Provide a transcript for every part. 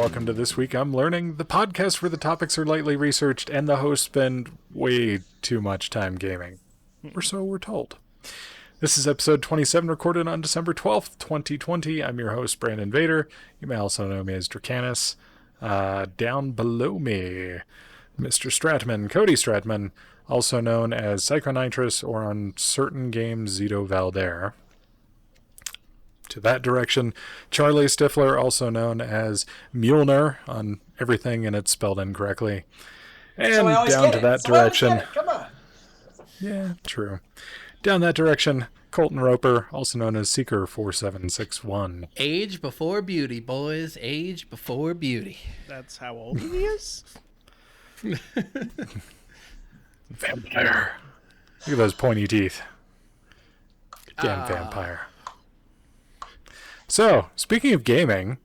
welcome to This Week I'm Learning, the podcast where the topics are lightly researched and the hosts spend way too much time gaming. Or so we're told. This is episode 27, recorded on December 12th, 2020. I'm your host, Brandon Vader. You may also know me as Dracanis. Down below me, Mr. Stratman, Cody Stratman, also known as Psychonitrous, or on certain games, Zito Valdair. To that direction, Charlie Stifler, also known as Mjolnir on everything, and it's spelled incorrectly. And down to that direction. Come on. Yeah, true. Down that direction, Colton Roper, also known as Seeker4761. Age before beauty, boys. Age before beauty. That's how old he is? Vampire. Look at those pointy teeth. Damn vampire. So, speaking of gaming,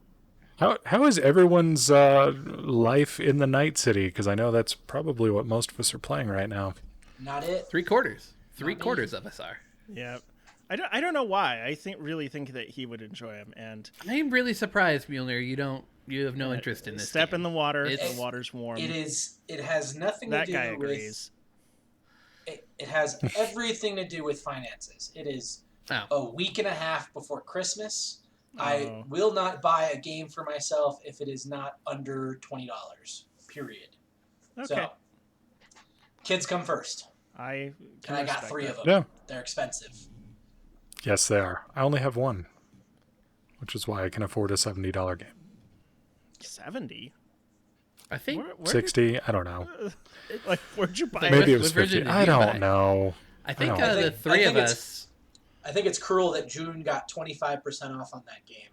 how is everyone's life in the Night City? Because I know that's probably what most of us are playing right now. Not it. Three quarters of us are. Yeah. I don't know why. I really think that he would enjoy him. And I'm really surprised, Mjolnir. You have no interest in this. Step game. in the water. The water's warm. It has nothing to do with. That guy agrees. It has everything to do with finances. It is a week and a half before Christmas. I will not buy a game for myself if it is not under $20. Period. Okay. So, kids come first. I got 3 of them. Yeah. They're expensive. Yes, they are. I only have one, which is why I can afford a $70 game. 70? I think 60. I don't know. Like, where'd you buy it? Maybe it was 50. I don't know. I think the three of us. I think it's cruel that June got 25% off on that game.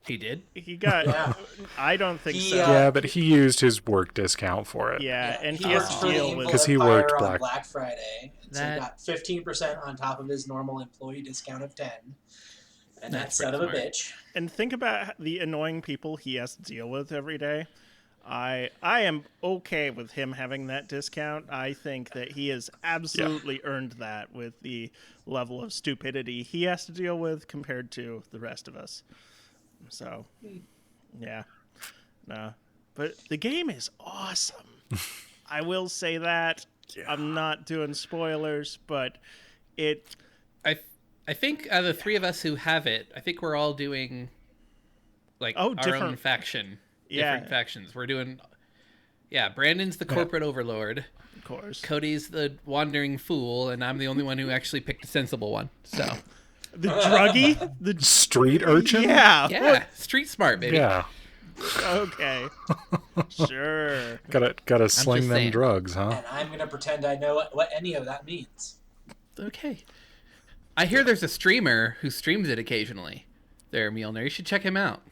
He did? He got... Yeah. I don't think so. Yeah, but he used his work discount for it. Yeah, and he he has worked to deal for with... Because he worked on Black Friday. So he got 15% on top of his normal employee discount of 10. And that son of a bitch. And think about the annoying people he has to deal with every day. I am okay with him having that discount. I think that he has absolutely earned that with the level of stupidity he has to deal with compared to the rest of us. So, yeah. No. But the game is awesome. I will say that. Yeah. I'm not doing spoilers, but I think the three of us who have it, I think we're all doing our own faction. Different factions. We're doing... Yeah, Brandon's the corporate overlord. Of course. Cody's the wandering fool, and I'm the only one who actually picked a sensible one. So... The druggie? The street urchin? Yeah. Yeah, street smart, baby. Yeah. Okay. Sure. Gotta sling them drugs, huh? And I'm going to pretend I know what any of that means. Okay. I hear there's a streamer who streams it occasionally. There, Mjolnir. You should check him out.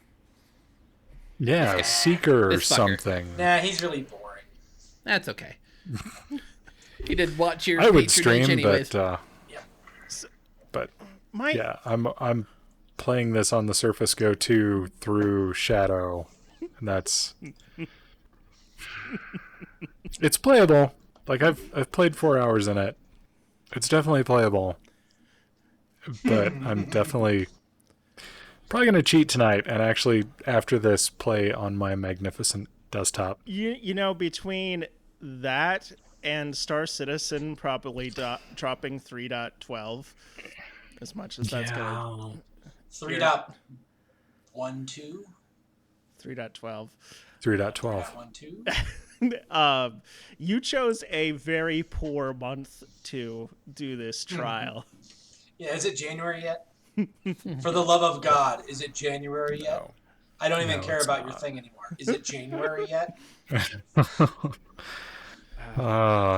Yeah, Seeker or something. Nah, he's really boring. That's okay. You did watch your I would patronage stream, anyways. but yeah, I'm playing this on the Surface Go 2 through Shadow, and that's it's playable. Like I've played 4 hours in it. It's definitely playable, but I'm definitely probably gonna cheat tonight and actually after this play on my magnificent desktop. You know, between that and Star Citizen probably dropping 3.12, as much as that's going. 3.12. 3.12. 3.12. You chose a very poor month to do this trial. Yeah, is it January yet? For the love of God, is it January yet? No. I don't even care about your thing anymore. Is it January yet?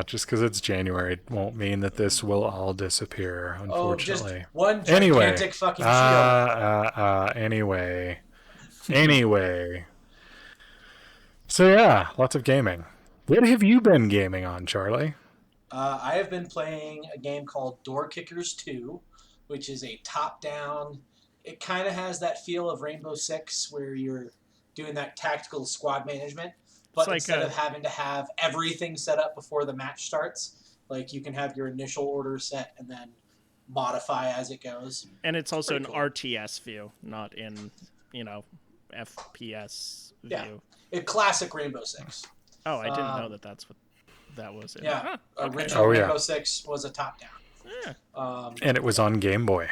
Just because it's January won't mean that this will all disappear, unfortunately. Just one gigantic fucking shield. Anyway. So yeah, lots of gaming. What have you been gaming on, Charlie? I have been playing a game called Door Kickers 2, which is a top-down. It kind of has that feel of Rainbow Six, where you're doing that tactical squad management. But instead of having to have everything set up before the match starts, like you can have your initial order set and then modify as it goes. And it's also an RTS view, not in, FPS view. Yeah, a classic Rainbow Six. Oh, I didn't know that's what that was. Yeah, Okay. original Rainbow Six was a top-down. Yeah. And it was on Game Boy.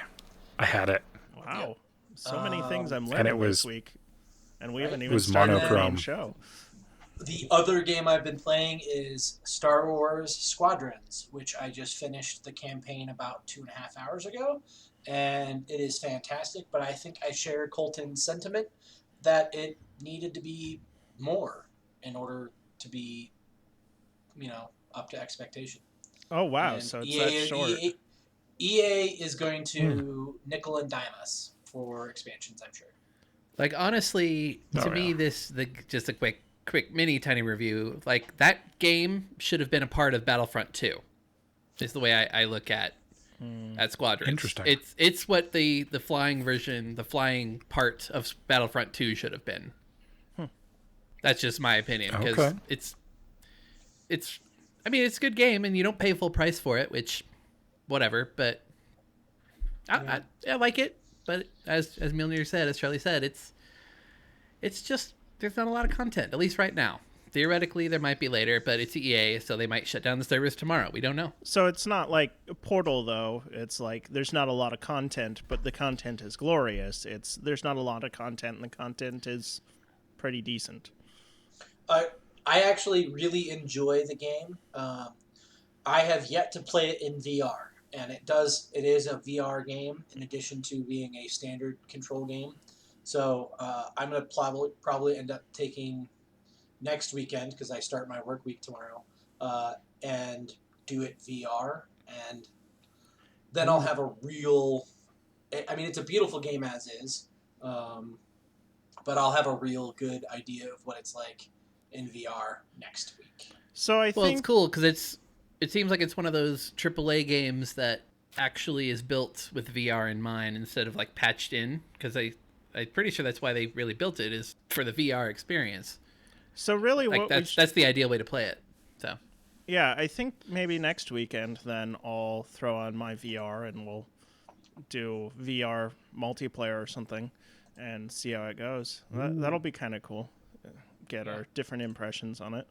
I had it. Wow. Yep. So many things I'm learning this week. And we haven't even started the main show. The other game I've been playing is Star Wars Squadrons, which I just finished the campaign about 2.5 hours ago. And it is fantastic, but I think I share Colton's sentiment that it needed to be more in order to be, up to expectation. Oh, wow. And so it's that short. EA is going to nickel and dime us for expansions, I'm sure. Like, honestly, to me, just a quick mini tiny review, like, that game should have been a part of Battlefront 2, is the way I look at Squadrons. Interesting. It's what the flying version, the flying part of Battlefront 2 should have been. That's just my opinion, because it's a good game, and you don't pay full price for it, which, whatever, but I like it. But as Mjolnir said, as Charlie said, it's just, there's not a lot of content, at least right now. Theoretically, there might be later, but it's EA, so they might shut down the servers tomorrow. We don't know. So it's not like Portal, though. It's like there's not a lot of content, but the content is glorious. There's not a lot of content, and the content is pretty decent. I actually really enjoy the game. I have yet to play it in VR, and it is a VR game in addition to being a standard control game. So I'm going to probably end up taking next weekend, because I start my work week tomorrow, and do it VR, and then I'll have a real... it's a beautiful game as is, but I'll have a real good idea of what it's like in VR next week. So I think it's cool because it seems like it's one of those AAA games that actually is built with VR in mind instead of like patched in, because I'm pretty sure that's why they really built it, is for the VR experience. So really, like that's the ideal way to play it. So yeah, I think maybe next weekend then I'll throw on my VR and we'll do VR multiplayer or something and see how it goes. That'll be kind of cool. Get our different impressions on it.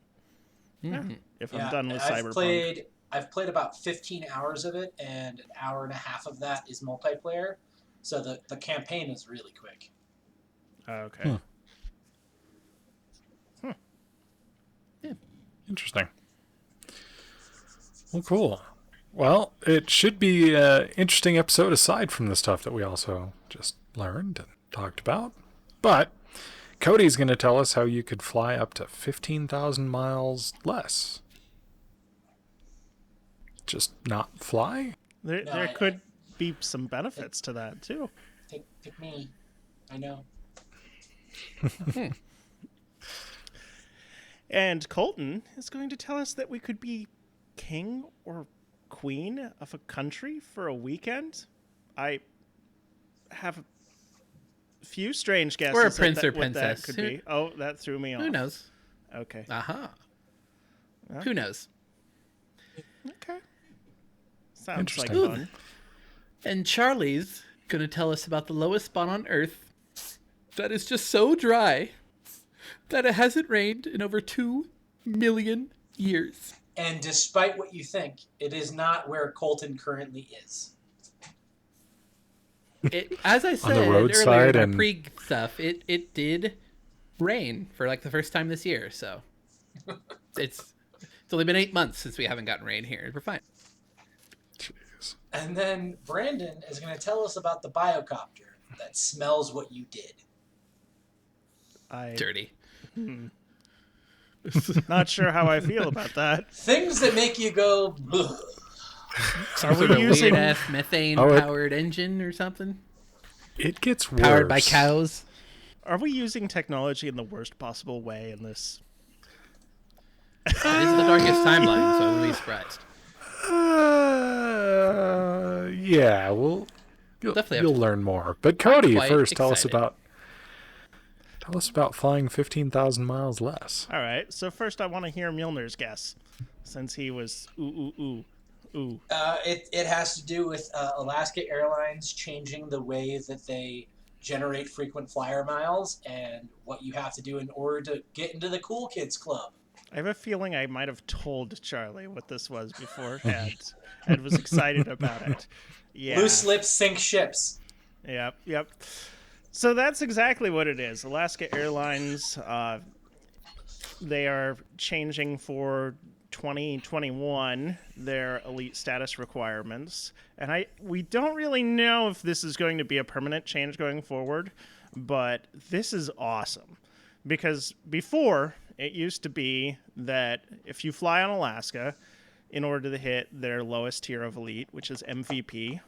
Mm-hmm. If I'm done with Cyberpunk. I've played about 15 hours of it, and an hour and a half of that is multiplayer. So the campaign is really quick. Okay. Yeah. Interesting. Well, cool. Well, it should be an interesting episode aside from the stuff that we also just learned and talked about. But Cody's going to tell us how you could fly up to 15,000 miles less. Just not fly? There could be some benefits to that, too. Pick me. I know. And Colton is going to tell us that we could be king or queen of a country for a weekend. I have a few strange guesses. Or a prince or what princess. That could be. Oh, that threw me off. Who knows? Okay. Aha. Well, who knows? Okay. Sounds like Interesting. fun. And Charlie's going to tell us about the lowest spot on Earth that is just so dry that it hasn't rained in over 2 million years. And despite what you think, it is not where Colton currently is. As I said earlier in our pre-stuff, it did rain for like the first time this year. So it's only been 8 months since we haven't gotten rain here. We're fine. Jeez. And then Brandon is going to tell us about the biocopter that smells what you did. Dirty. Not sure how I feel about that. Things that make you go, ugh. Are we using weird-ass methane-powered engine or something? It gets worse. Powered by cows? Are we using technology in the worst possible way in this? This is the darkest timeline, so I wouldn't be surprised. Yeah, you'll learn more. But Cody, first, tell us about flying 15,000 miles less. All right. So first, I want to hear Mjolnir's guess, since he was ooh. It has to do with Alaska Airlines changing the way that they generate frequent flyer miles and what you have to do in order to get into the Cool Kids Club. I have a feeling I might have told Charlie what this was beforehand and was excited about it. Yeah. Loose lips sink ships. Yep. So that's exactly what it is. Alaska Airlines, they are changing for 2021 their elite status requirements. And we don't really know if this is going to be a permanent change going forward, but this is awesome. Because before, it used to be that if you fly on Alaska, in order to hit their lowest tier of elite, which is MVP,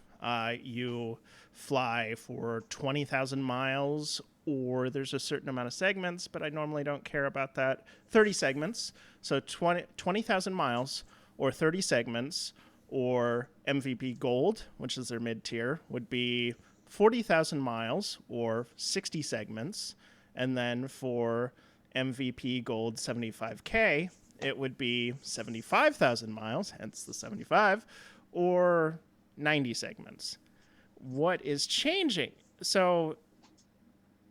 you fly for 20,000 miles, or there's a certain amount of segments, but I normally don't care about that. 30 segments, so 20,000 miles, or 30 segments, or MVP Gold, which is their mid-tier, would be 40,000 miles, or 60 segments, and then for MVP Gold 75K, it would be 75,000 miles, hence the 75, or 90 segments. What is changing? So,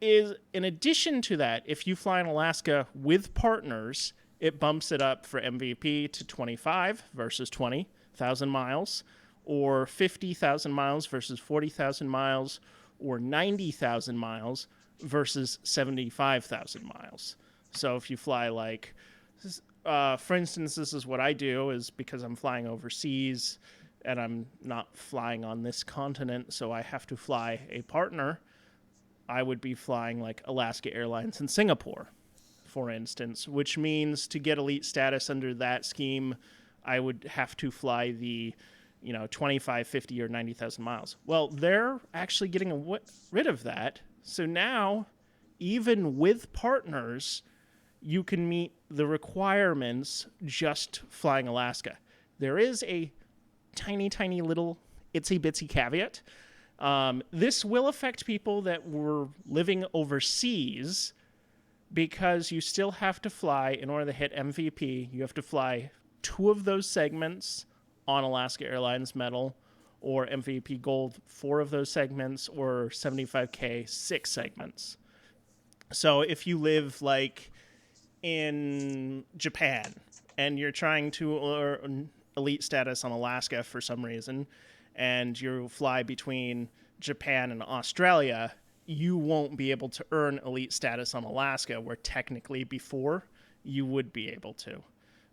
is in addition to that, if you fly in Alaska with partners, it bumps it up for MVP to 25 versus 20,000 miles, or 50,000 miles versus 40,000 miles, or 90,000 miles versus 75,000 miles. So if you fly like, for instance, this is what I do, is because I'm flying overseas and I'm not flying on this continent, so I have to fly a partner. I would be flying like Alaska Airlines in Singapore, for instance, which means to get elite status under that scheme, I would have to fly the 25, 50, or 90,000 miles. Well, they're actually getting rid of that. So now, even with partners, you can meet the requirements just flying Alaska. There is a tiny, tiny little itsy-bitsy caveat. This will affect people that were living overseas, because you still have to fly, in order to hit MVP, you have to fly 2 of those segments on Alaska Airlines Metal, or MVP Gold 4 of those segments, or 75K 6 segments. So if you live like in Japan and you're trying to earn elite status on Alaska for some reason, and you fly between Japan and Australia, you won't be able to earn elite status on Alaska, where technically before you would be able to,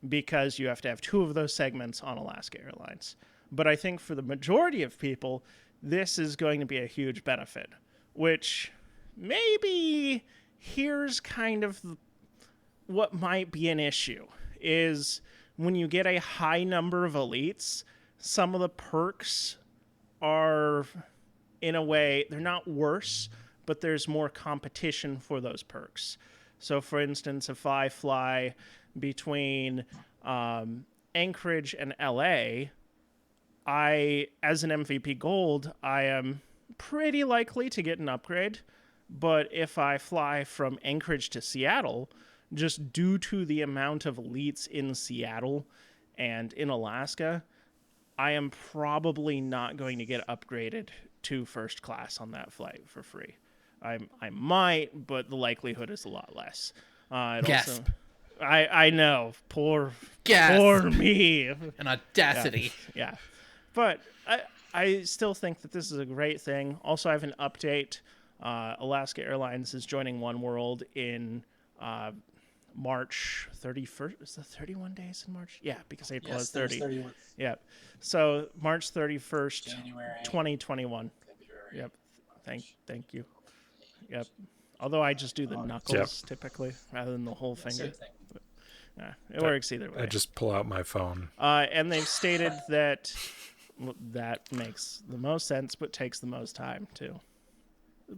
because you have to have 2 of those segments on Alaska Airlines. But I think for the majority of people, this is going to be a huge benefit, which maybe here's kind of what might be an issue, is when you get a high number of elites, some of the perks are, in a way, they're not worse, but there's more competition for those perks. So, for instance, if I fly between Anchorage and LA, as an MVP Gold, I am pretty likely to get an upgrade. But if I fly from Anchorage to Seattle, just due to the amount of elites in Seattle and in Alaska, I am probably not going to get upgraded to first class on that flight for free. I might, but the likelihood is a lot less. Gasp. I know. Poor me. An audacity. Yeah. But I still think that this is a great thing. Also, I have an update. Alaska Airlines is joining Oneworld in March 31st. Is it 31 days in March? Yeah, because April is 30. 31. Yeah. So March 31st, January. 2021. February. Yep. Thank you. Yep. Although I just do the knuckles typically rather than the whole finger. Yeah, it works either way. I just pull out my phone. And they've stated that that makes the most sense, but takes the most time too.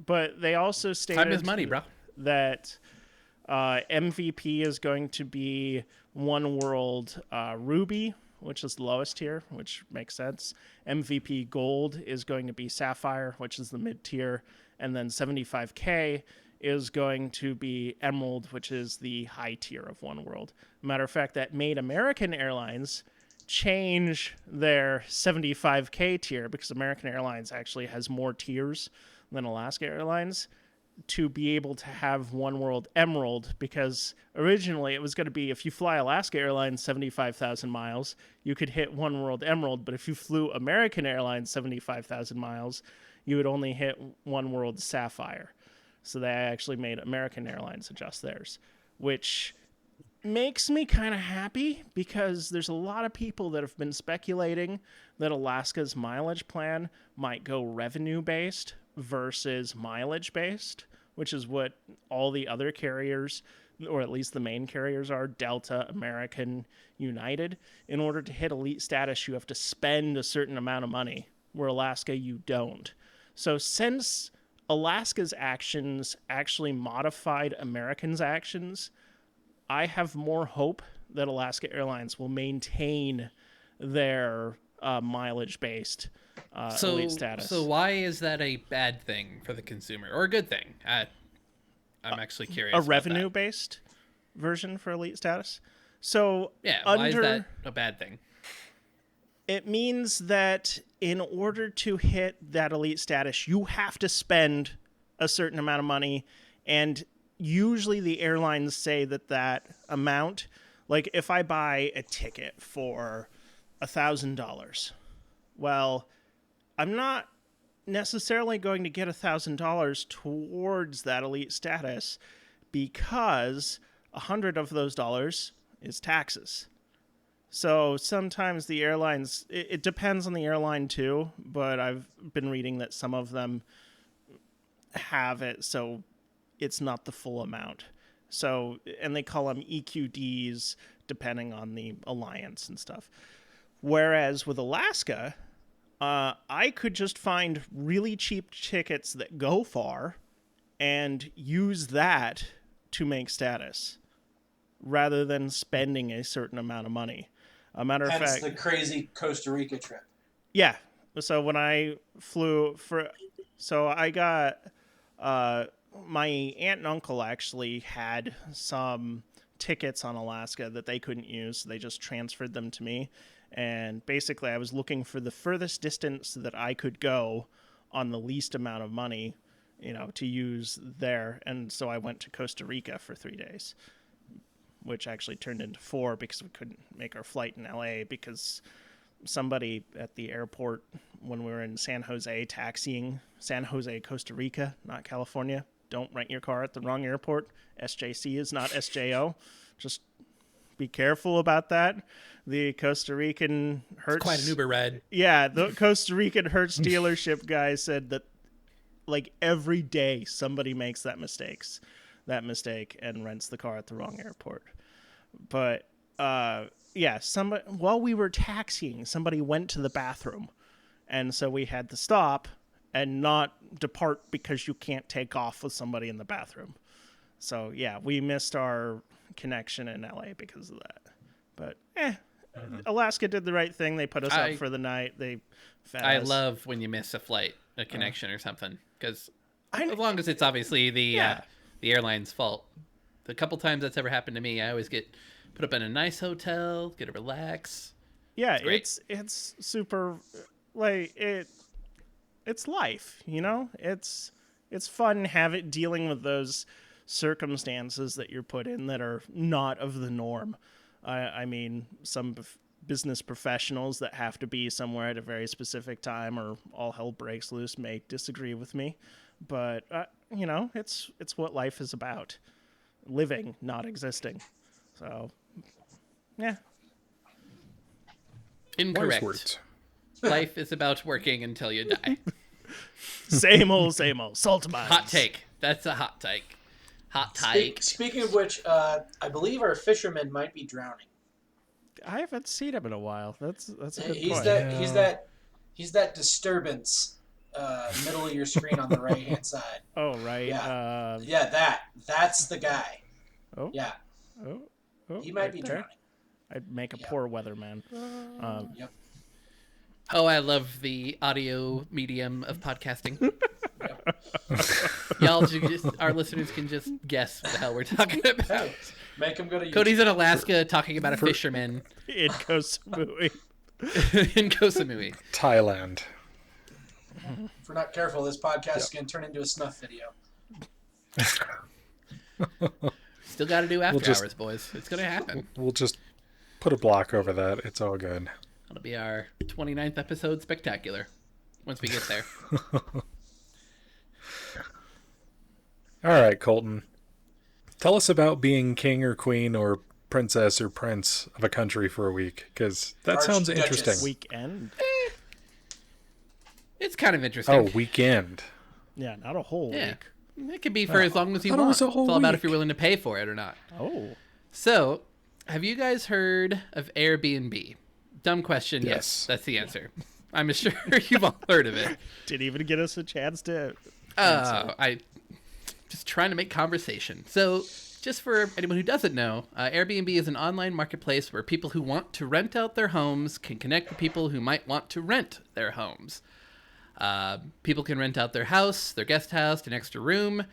But they also stated time is money, bro. That MVP is going to be Oneworld Ruby, which is the lowest tier, which makes sense. MVP Gold is going to be Sapphire, which is the mid tier, and then 75K is going to be Emerald, which is the high tier of Oneworld. Matter of fact, that made American Airlines change their 75K tier, because American Airlines actually has more tiers than Alaska Airlines to be able to have One World Emerald, because originally it was going to be, if you fly Alaska Airlines 75,000 miles, you could hit One World Emerald, but if you flew American Airlines 75,000 miles, you would only hit One World Sapphire. So they actually made American Airlines adjust theirs, which makes me kind of happy, because there's a lot of people that have been speculating that Alaska's mileage plan might go revenue-based versus mileage-based, which is what all the other carriers, or at least the main carriers, are: Delta, American, United. In order to hit elite status, you have to spend a certain amount of money, where Alaska, you don't. So since Alaska's actions actually modified Americans' actions, I have more hope that Alaska Airlines will maintain their mileage-based elite status. So why is that a bad thing for the consumer, or a good thing? I'm actually curious. A revenue-based version for elite status. So yeah, why is that a bad thing? It means that in order to hit that elite status, you have to spend a certain amount of money, and usually the airlines say that amount, like if I buy a ticket for $1,000, well, I'm not necessarily going to get $1,000 towards that elite status, because 100 of those dollars is taxes. So sometimes the airlines, it depends on the airline too, but I've been reading that some of them have it so it's not the full amount. So, and they call them EQDs depending on the alliance and stuff. Whereas with Alaska, I could just find really cheap tickets that go far and use that to make status, rather than spending a certain amount of money. A matter of fact, the crazy Costa Rica trip. Yeah. So when I flew I got, my aunt and uncle actually had some tickets on Alaska that they couldn't use. So they just transferred them to me. And basically I was looking for the furthest distance that I could go on the least amount of money, to use there. And so I went to Costa Rica for 3 days, which actually turned into 4 because we couldn't make our flight in LA, because somebody at the airport when we were in San Jose taxiing, San Jose, Costa Rica, not California. Don't rent your car at the wrong airport. SJC is not SJO. Just be careful about that. The Costa Rican Hertz... It's quite an Uber ride. Yeah, the Costa Rican Hertz dealership guy said that like every day somebody makes that mistake and rents the car at the wrong airport. But somebody, while we were taxiing, somebody went to the bathroom, and so we had to stop and not depart because you can't take off with somebody in the bathroom. So yeah, we missed our connection in LA because of that. But Alaska did the right thing. They put us up for the night. They fed us. Love when you miss a flight, a connection or something, because as long as it's obviously the airline's fault. The couple times that's ever happened to me, I always get put up in a nice hotel, get to relax. Yeah, it's super, like, it's life, It's fun dealing with those circumstances that you're put in that are not of the norm. I mean, some business professionals that have to be somewhere at a very specific time or all hell breaks loose may disagree with me, but it's what life is about. Living, not existing. So, yeah. Incorrect. Life is about working until you die. Same old, salt mines. Hot take. That's a hot take. Hot take. Speaking of which, I believe our fisherman might be drowning. I haven't seen him in a while. That's a good he's point. He's that disturbance middle of your screen on the right hand side. Oh right. Yeah. That's the guy. Oh. Yeah. Oh. He might be drowning. I'd make a poor weatherman. Yep. Oh, I love the audio medium of podcasting. Y'all, our listeners can just guess what the hell we're talking about. Make him go to YouTube. Cody's in Alaska talking about a fisherman. In Koh Samui. In Koh Samui. Thailand. If we're not careful, this podcast is going to turn into a snuff video. Still got to do after hours, boys. It's going to happen. We'll just put a block over that. It's all good. That'll be our 29th episode spectacular once we get there. All right, Colton. Tell us about being king or queen or princess or prince of a country for a week, because that sounds interesting. Weekend? It's kind of interesting. Oh, weekend. Yeah, not a whole week. It could be for as long as you want. It was a whole it's all about week. if you're willing to pay for it or not. Oh. So, have you guys heard of Airbnb? Dumb question. Yes. That's the answer. I'm sure you've all heard of it. Didn't even get us a chance to. I just trying to make conversation. So, just for anyone who doesn't know, Airbnb is an online marketplace where people who want to rent out their homes can connect with people who might want to rent their homes. People can rent out their house, their guest house, an extra room.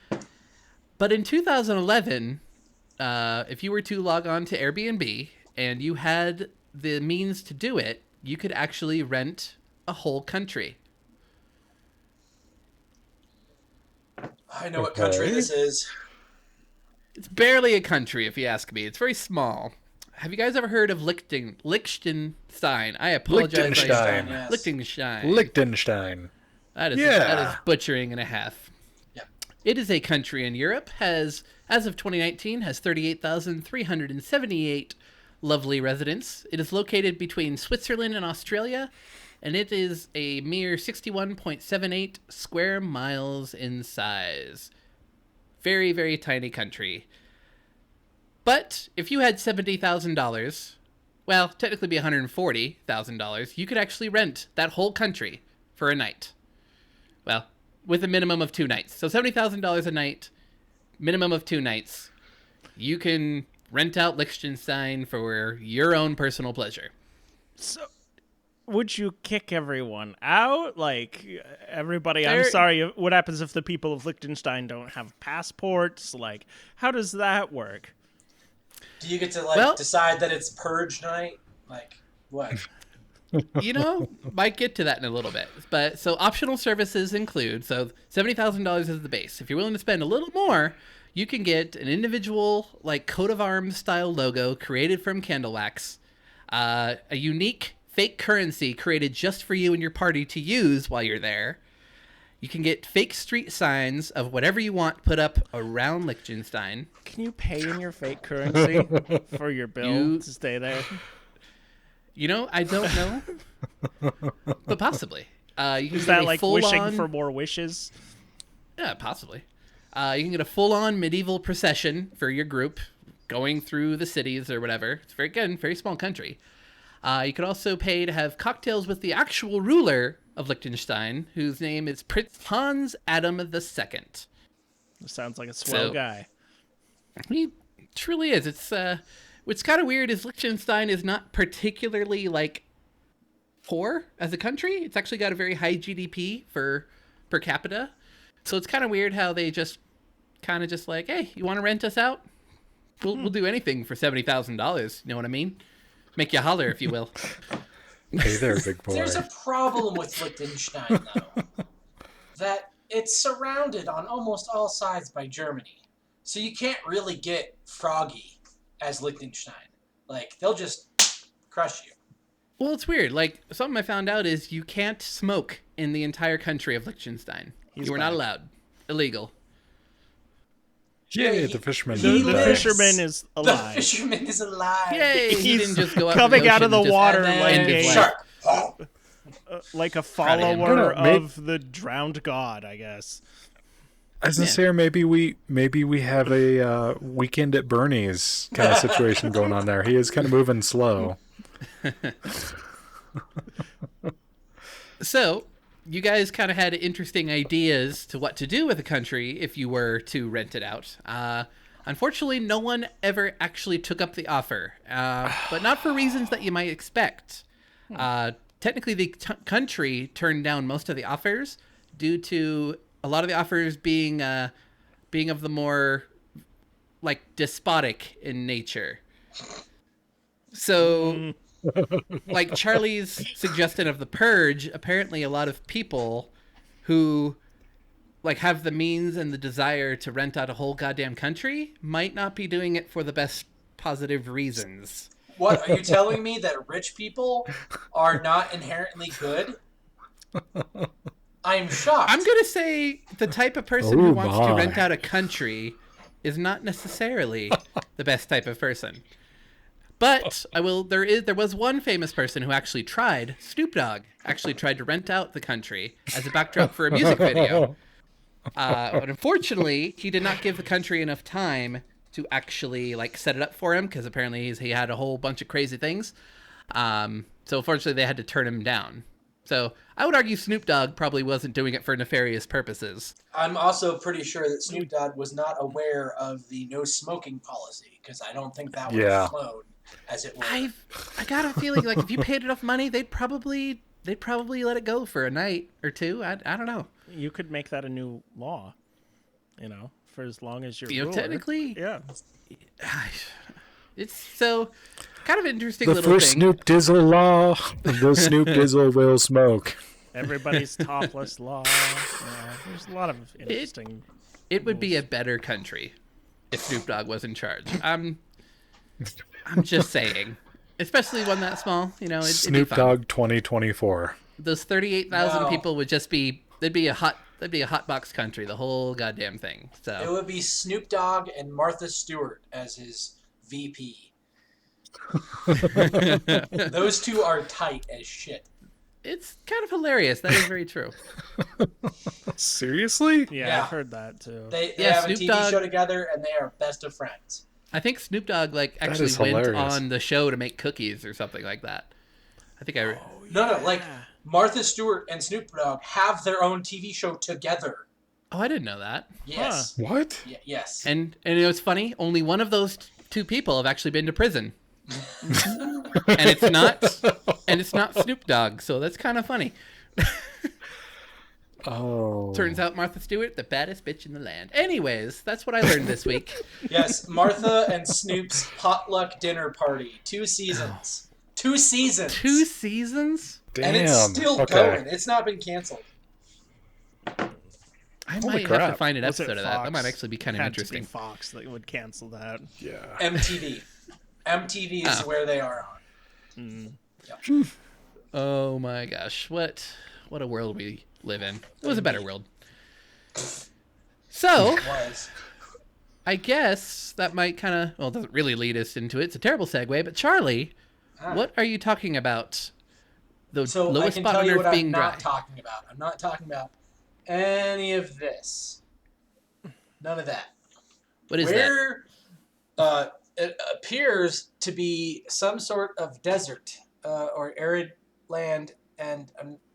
But in 2011, if you were to log on to Airbnb and you had the means to do it, you could actually rent a whole country. I know what country this is. It's barely a country, if you ask me. It's very small. Have you guys ever heard of Liechtenstein? I apologize. Liechtenstein. Yes. Liechtenstein. That is butchering and a half. Yep. It is a country in Europe. As of 2019, has 38,378 lovely residents. It is located between Switzerland and Australia, and it is a mere 61.78 square miles in size. Very, very tiny country. But if you had $70,000, well, technically be $140,000, you could actually rent that whole country for a night. Well, with a minimum of 2 nights. So $70,000 a night, minimum of 2 nights. You can rent out Liechtenstein for your own personal pleasure. So, would you kick everyone out? Like, everybody, I'm sorry, what happens if the people of Liechtenstein don't have passports? Like, how does that work? Do you get to, decide that it's purge night? Like, what? Might get to that in a little bit. But so optional services include, so $70,000 is the base. If you're willing to spend a little more, you can get an individual, coat of arms style logo created from candle wax, a unique fake currency created just for you and your party to use while you're there. You can get fake street signs of whatever you want put up around Liechtenstein. Can you pay in your fake currency for your bill to stay there? I don't know, but possibly. You can Is that like wishing for more wishes? Yeah, possibly. You can get a full-on medieval procession for your group going through the cities or whatever. It's very small country. You could also pay to have cocktails with the actual ruler of Liechtenstein, whose name is Prince Hans Adam II. Sounds like a swell guy. He truly is. What's kind of weird is Liechtenstein is not particularly poor as a country. It's actually got a very high GDP per capita. So it's kind of weird how they just hey, you want to rent us out? We'll do anything for $70,000. You know what I mean? Make you holler, if you will. Hey there, big boy. There's a problem with Liechtenstein, though. That it's surrounded on almost all sides by Germany. So you can't really get froggy as Liechtenstein. They'll just crush you. Well, it's weird. Something I found out is you can't smoke in the entire country of Liechtenstein. You are not allowed. Illegal. Yay, the fisherman. The fisherman is alive. The fisherman is alive. Yay, he didn't just go out coming out of the water like a follower of the drowned god, I guess. I was gonna say, or maybe we have a weekend at Bernie's kind of situation going on there. He is kind of moving slow. So, you guys kind of had interesting ideas to what to do with a country if you were to rent it out. Unfortunately, no one ever actually took up the offer, but not for reasons that you might expect. Technically, the country turned down most of the offers due to a lot of the offers being of the more despotic in nature. So, Charlie's suggestion of the purge, apparently a lot of people who like have the means and the desire to rent out a whole goddamn country might not be doing it for the best positive reasons. What, are you telling me that rich people are not inherently good? I'm shocked. I'm going to say the type of person who wants to rent out a country is not necessarily the best type of person. But there was one famous person who actually tried, Snoop Dogg, actually tried to rent out the country as a backdrop for a music video. But unfortunately, he did not give the country enough time to actually like set it up for him, because apparently he had a whole bunch of crazy things. So unfortunately, they had to turn him down. So I would argue Snoop Dogg probably wasn't doing it for nefarious purposes. I'm also pretty sure that Snoop Dogg was not aware of the no smoking policy, because I don't think that would have flown, as it were. I got a feeling like if you paid enough money, they'd probably let it go for a night or two. I don't know. You could make that a new law, for as long as you're technically. Yeah. It's so kind of interesting the little thing. The first Snoop Dizzle law. The Snoop Dizzle will smoke. Everybody's topless law. Yeah, there's a lot of interesting. It would be a better country if Snoop Dogg was in charge. I'm just saying, especially one that small. Snoop Dogg 2024. Those 38,000 people would just be. That'd be a hot box country, the whole goddamn thing. So it would be Snoop Dogg and Martha Stewart as his VP. Those two are tight as shit. It's kind of hilarious. That is very true. Seriously? Yeah, I've heard that too. They have Snoop a TV Dogg, show together, and they are best of friends. I think Snoop Dogg actually went on the show to make cookies or something like that. I think No, Martha Stewart and Snoop Dogg have their own TV show together. Oh, I didn't know that. Yes. Huh. What? Yes. And it's funny. Only one of those two people have actually been to prison. and it's not Snoop Dogg, so that's kind of funny. Turns out Martha Stewart, the baddest bitch in the land. Anyways, that's what I learned this week. Yes, Martha and Snoop's potluck dinner party. 2 seasons. 2 seasons. 2 seasons? Damn. And it's still going. It's not been canceled. I might have to find an episode of that. That might actually be kind of interesting. To be Fox that would cancel that. Yeah. MTV. MTV is where they are on. Yep. Oh my gosh. What a world we live in. It was a better world. So, I guess that might kind of, well, it doesn't really lead us into it. It's a terrible segue, but Charlie, what are you talking about? The lowest spot on Earth being dry. I'm not talking about. I'm not talking about any of this. None of that. What is that? It appears to be some sort of desert or arid land, and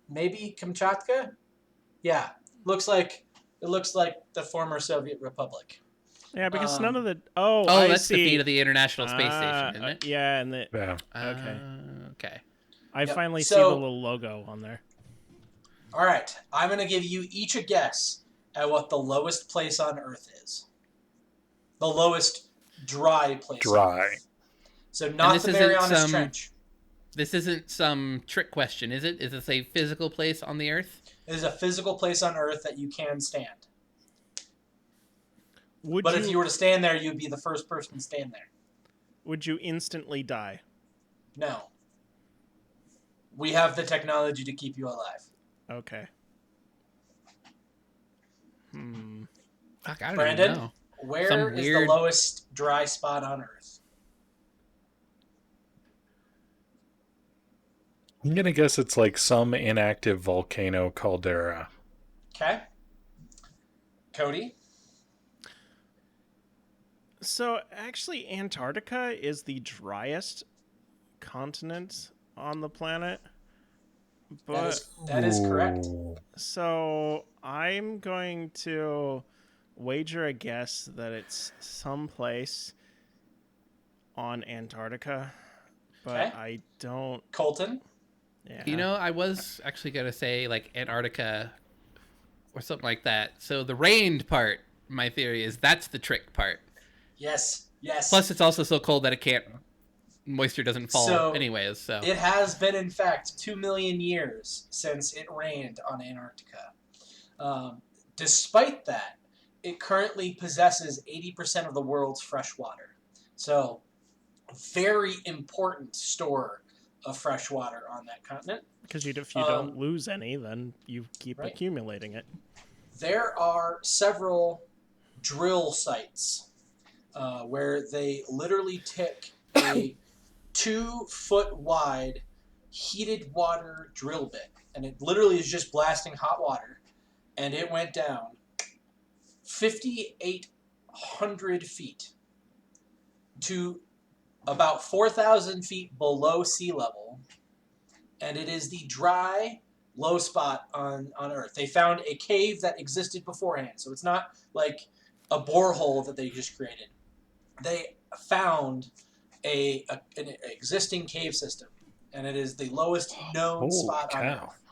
maybe Kamchatka. Yeah, it looks like the former Soviet Republic. Yeah, because none of the that's the feet of the International Space Station, isn't it? Yeah, okay. I finally see the little logo on there. All right, I'm gonna give you each a guess at what the lowest place on Earth is. The lowest dry place. Dry. So not the Marianas Trench. This isn't some trick question, is it? Is this a physical place on the Earth? It is a physical place on Earth that you can stand. If you were to stand there, you'd be the first person to stand there. Would you instantly die? No. We have the technology to keep you alive. Okay. Fuck, I don't Brandon, even know. Where is the lowest dry spot on Earth? I'm going to guess it's like some inactive volcano caldera. Okay. Cody? So, actually, Antarctica is the driest continent on the planet. But that is correct. So, I'm going to wager a guess that it's someplace on Antarctica, but I don't. Colton? Yeah. I was actually going to say like Antarctica or something like that. So the rained part, my theory is that's the trick part. Yes. Plus it's also so cold that moisture doesn't fall anyways. So it has been, in fact, 2 million years since it rained on Antarctica. Despite that, it currently possesses 80% of the world's fresh water. So, very important store of fresh water on that continent. Because if you don't lose any, then you keep accumulating it. There are several drill sites where they literally took a 2-foot wide heated water drill bit, and it literally is just blasting hot water, and it went down 5,800 feet to about 4,000 feet below sea level, and it is the dry, low spot on Earth. They found a cave that existed beforehand, so it's not like a borehole that they just created. They found an existing cave system, and it is the lowest known spot on Earth.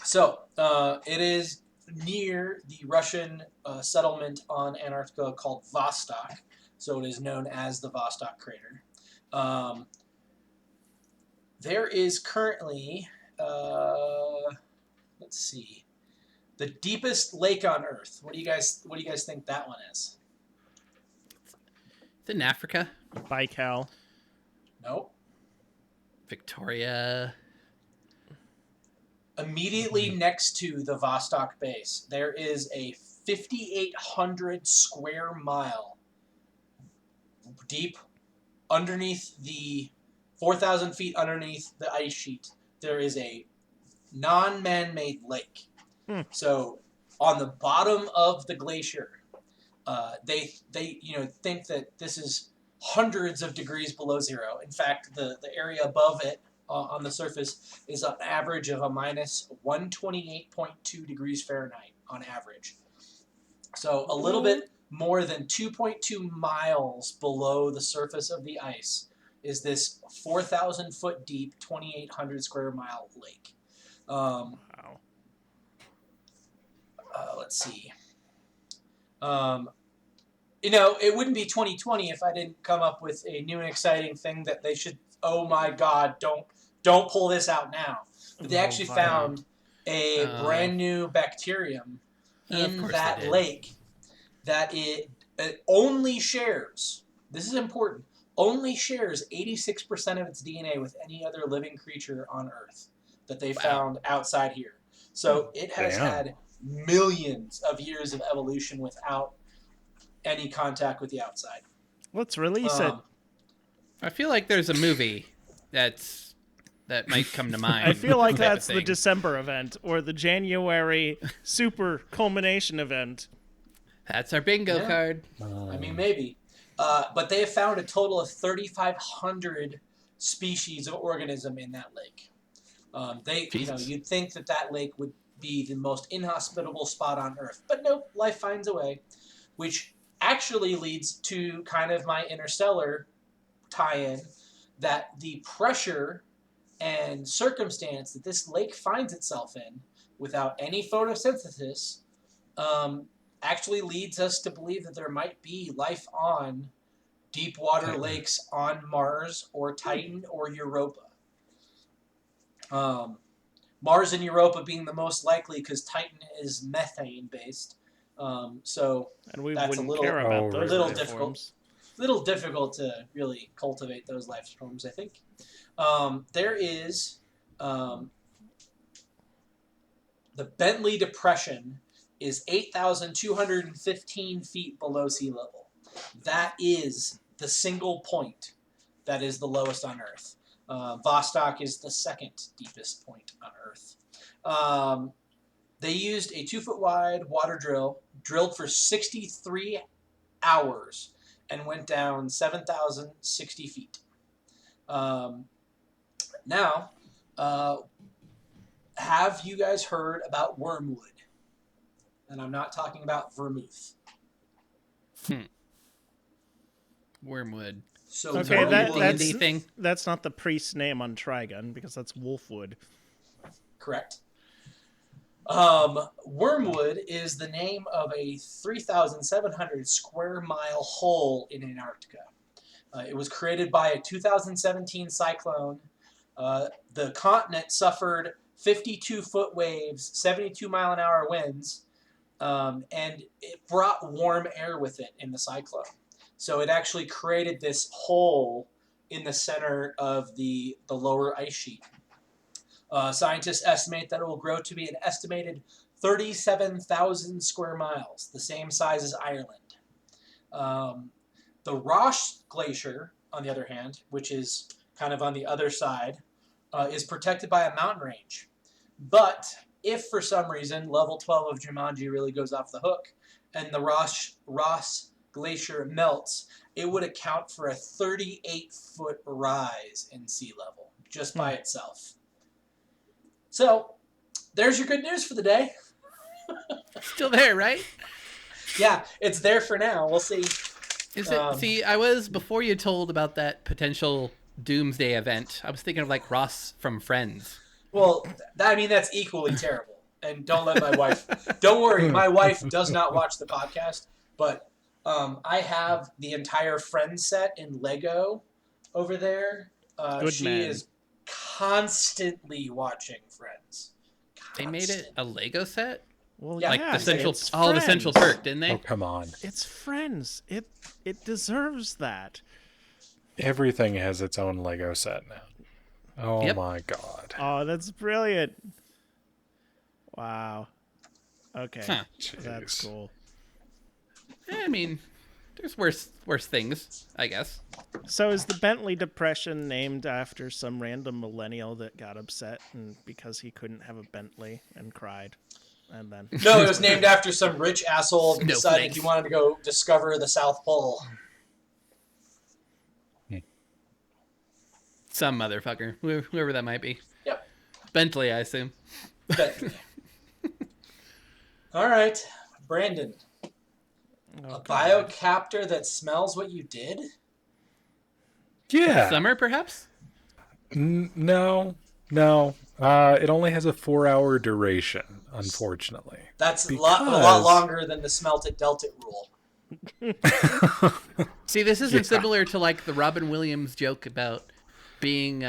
So it is near the Russian settlement on Antarctica called Vostok, so it is known as the Vostok Crater. There is currently, let's see, the deepest lake on Earth. What do you guys think that one is? It's in Africa. Baikal. Nope. Victoria. Immediately next to the Vostok base, there is a 5,800 square mile deep underneath the 4,000 feet underneath the ice sheet. There is a non-man-made lake. So on the bottom of the glacier, they think that this is hundreds of degrees below zero. In fact, the area above it on the surface is an average of a minus 128.2 degrees Fahrenheit on average. So a little bit more than 2.2 miles below the surface of the ice is this 4,000 foot deep, 2,800 square mile lake. Wow. Let's see. It wouldn't be 2020 if I didn't come up with a new and exciting thing that they should. Oh my God! Don't pull this out now. But they actually found a brand new bacterium in that lake that it only shares. This is important. Only shares 86% of its DNA with any other living creature on Earth that they found outside here. So it has had millions of years of evolution without any contact with the outside. Let's release it. I feel like there's a movie that might come to mind. I feel like that's the December event or the January super culmination event. That's our bingo card. I mean, maybe. But they have found a total of 3,500 species of organism in that lake. You'd think that lake would be the most inhospitable spot on Earth, but nope, life finds a way, which actually leads to kind of my Interstellar tie-in, that the pressure and circumstance that this lake finds itself in without any photosynthesis actually leads us to believe that there might be life on deep water lakes on Mars or Titan or Europa. Mars and Europa being the most likely because Titan is methane based. And that's a little difficult. Little difficult to really cultivate those life forms, I think. There is the Bentley Depression is 8,215 feet below sea level. That is the single point that is the lowest on Earth. Vostok is the second deepest point on Earth. They used a 2-foot wide water drill, drilled for 63 hours, and went down 7,060 feet. Now, have you guys heard about wormwood? And I'm not talking about vermouth. Wormwood. So okay, thing. That's not the priest's name on Trigun, because that's wolfwood. Correct. Wormwood is the name of a 3,700 square mile hole in Antarctica. It was created by a 2017 cyclone. The continent suffered 52-foot waves, 72-mile-an-hour winds, and it brought warm air with it in the cyclone. So it actually created this hole in the center of the lower ice sheet. Scientists estimate that it will grow to be an estimated 37,000 square miles, the same size as Ireland. The Roche Glacier, on the other hand, which is kind of on the other side, is protected by a mountain range. But if for some reason level 12 of Jumanji really goes off the hook and the Ross Glacier melts, it would account for a 38-foot rise in sea level just by itself. So, there's your good news for the day. Still there, right? Yeah, it's there for now. We'll see. Is it? See, I was, before you told about that potential doomsday event, I was thinking of like Ross from Friends. Well, that's equally terrible. And don't let my wife... Don't worry, my wife does not watch the podcast, but I have the entire Friends set in Lego over there. She is constantly watching Friends. They made it a Lego set? Well, yeah, like yeah, the central, it's all the Friends. Central Perk, didn't they? Oh, come on. It's Friends. It deserves that. Everything has its own Lego set now. Oh Yep. my god. Oh, that's brilliant. Wow. Okay. Huh. That's cool. I mean, there's worse things, I guess. So is the Bentley Depression named after some random millennial that got upset and because he couldn't have a Bentley and cried? And then No, it was named after some rich asshole that decided Snowflakes. he wanted to go discover the South Pole. Some motherfucker, whoever that might be. Yep. Bentley, I assume. Bentley. All right, Brandon. A biocopter that smells what you did? Yeah. Summer, perhaps? No. It only has a 4-hour duration, unfortunately. That's a lot longer than the smelt it dealt it rule. See, this isn't similar to like the Robin Williams joke about being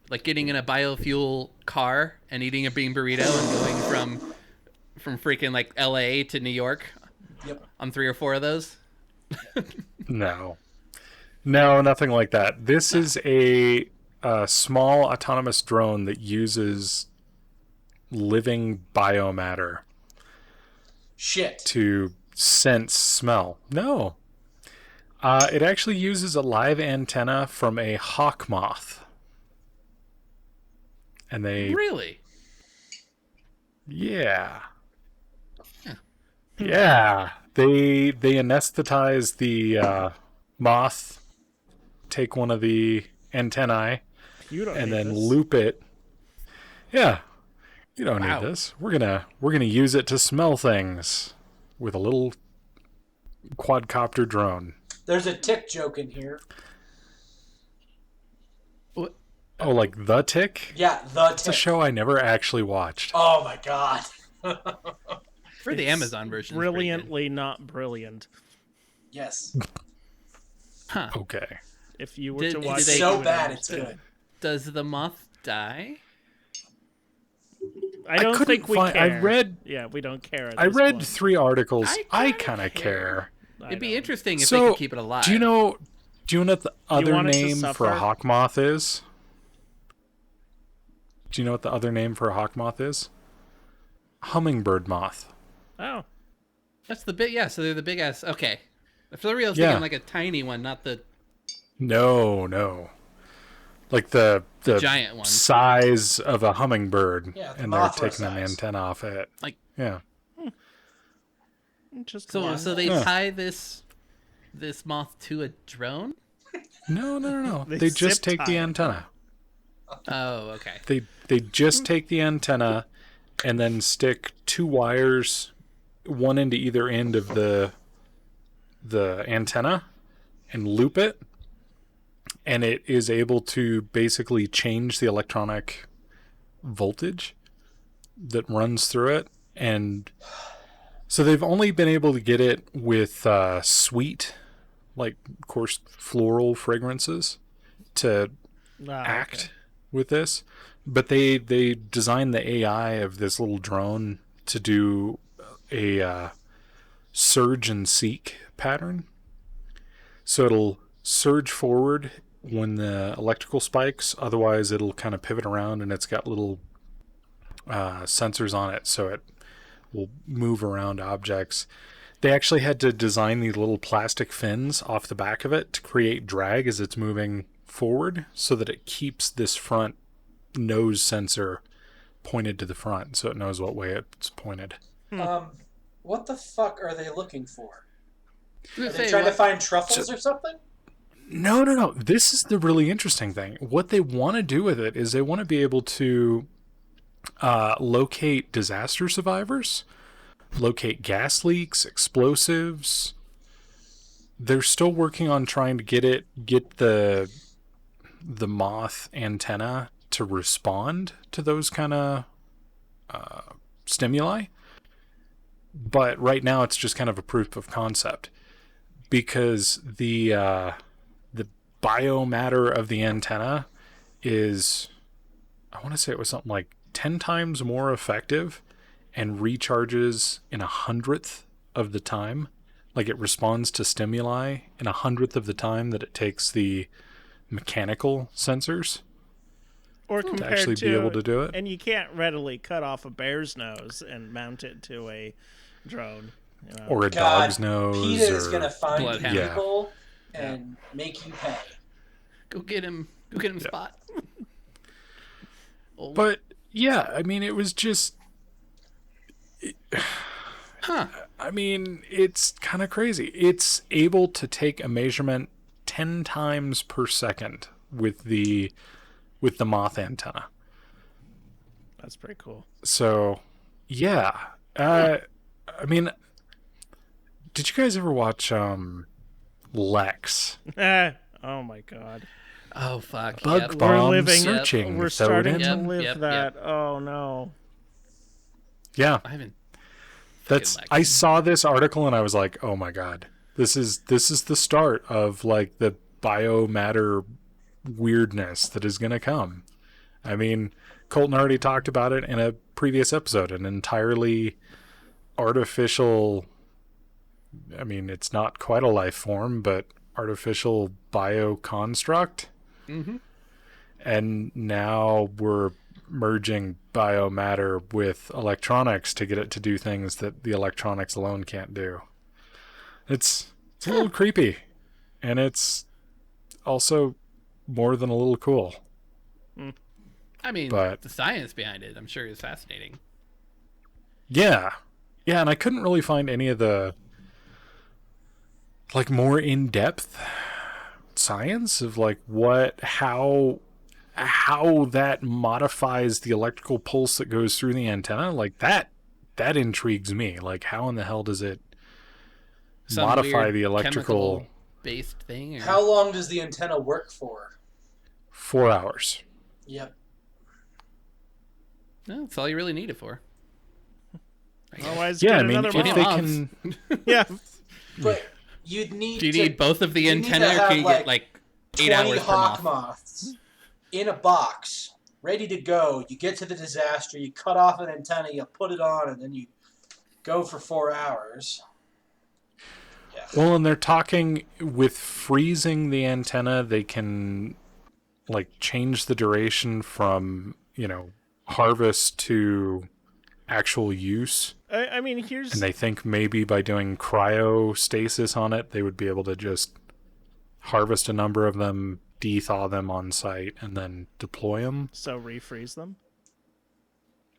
like getting in a biofuel car and eating a bean burrito and going from freaking like LA to New York. Yep. On 3 or 4 of those. No, nothing like that. This is a small autonomous drone that uses living biomatter Shit. to sense smell. No. It actually uses a live antenna from a hawk moth. And they... Really? Yeah. Yeah. They anesthetize the moth, take one of the antennae, and then loop it. Yeah. You don't need this. We're gonna use it to smell things with a little quadcopter drone. There's a tick joke in here. What? Oh, like The Tick? Yeah, the It's a tick. show I never actually watched. Oh my god. For the Amazon version. it's pretty good. Brilliantly not brilliant. Yes. Huh. Okay. If you were Did- to did watch It's they- it, so you would bad it's understand. good. Does the moth die? I don't couldn't think we find- I care. read- Yeah, we don't care. At I this read point. 3 articles. I kinda kind of care. I It'd be don't. interesting if So, they could keep it alive. Do you know what the other want it to name for a suffer? hawk moth is? Do you know what the other name for a hawk moth is? Hummingbird moth. Oh, That's the big, yeah, so they're the big ass. Okay. For the real, I was Yeah. thinking like a tiny one, not the No. Like the giant one. size of a hummingbird, Yeah, the and they're mothra taking an size. antenna off it. Like- yeah. interesting. So they Yeah. tie this moth to a drone? No. They They just zip take the tie it. antenna. Oh, okay. They just take the antenna and then stick 2 wires, one into either end of the antenna, and loop it, and it is able to basically change the electronic voltage that runs through it. And so they've only been able to get it with sweet, like, of course, floral fragrances to act with this, But they designed the AI of this little drone to do a surge and seek pattern. So it'll surge forward when the electrical spikes. Otherwise, it'll kind of pivot around, and it's got little sensors on it, so it will move around objects. They actually had to design these little plastic fins off the back of it to create drag as it's moving forward, so that it keeps this front nose sensor pointed to the front, so it knows what way it's pointed. What the fuck are they looking for? Are they trying to find truffles or something? No. This is the really interesting thing. What they want to do with it is they want to be able to locate disaster survivors, locate gas leaks, explosives. They're still working on trying to get the moth antenna to respond to those kind of stimuli. But right now it's just kind of a proof of concept, because the biomatter of the antenna is, I want to say it was something like 10 times more effective and recharges in 1/100th of the time. Like, it responds to stimuli in 1/100th of the time that it takes the mechanical sensors or to actually be able to do it. And you can't readily cut off a bear's nose and mount it to a drone. You know? Or a dog's nose. PETA is going to find you Yeah. people and make you pay. Go get him. Go get him, Spot. But, yeah, I mean, it was just... I mean, it's kind of crazy. It's able to take a measurement 10 times per second with the moth antenna. That's pretty cool. So, yeah. I mean, did you guys ever watch Lex? Oh my god. Oh fuck. Bug bomb searching. We're starting to Odin. live that. Oh no. Yeah. I haven't. I saw this article and I was like, oh my god. This is the start of like the biomatter weirdness that is going to come. I mean, Colton already talked about it in a previous episode, an entirely artificial, I mean, it's not quite a life form, but artificial bioconstruct. Mm-hmm. And now we're merging biomatter with electronics to get it to do things that the electronics alone can't do. It's a little creepy, and it's also more than a little cool. I mean, but the science behind it, I'm sure, is fascinating. Yeah, and I couldn't really find any of the like more in-depth science of like how that modifies the electrical pulse that goes through the antenna. Like that intrigues me. Like, how in the hell does it modify the electrical based thing? Or... How long does the antenna work for? 4 hours. Yep. No, that's all you really need it for. Otherwise, yeah, get I mean, another if moth. they can, yeah. But you'd need. Do you need both of the antenna, or can you get like 8 hours per hawk moth? moths in a box, ready to go. You get to the disaster, you cut off an antenna, you put it on, and then you go for 4 hours. Yeah. Well, and they're talking with freezing the antenna, they can like change the duration from, harvest to actual use. I mean, And they think maybe by doing cryostasis on it, they would be able to just harvest a number of them, de-thaw them on site, and then deploy them. So refreeze them?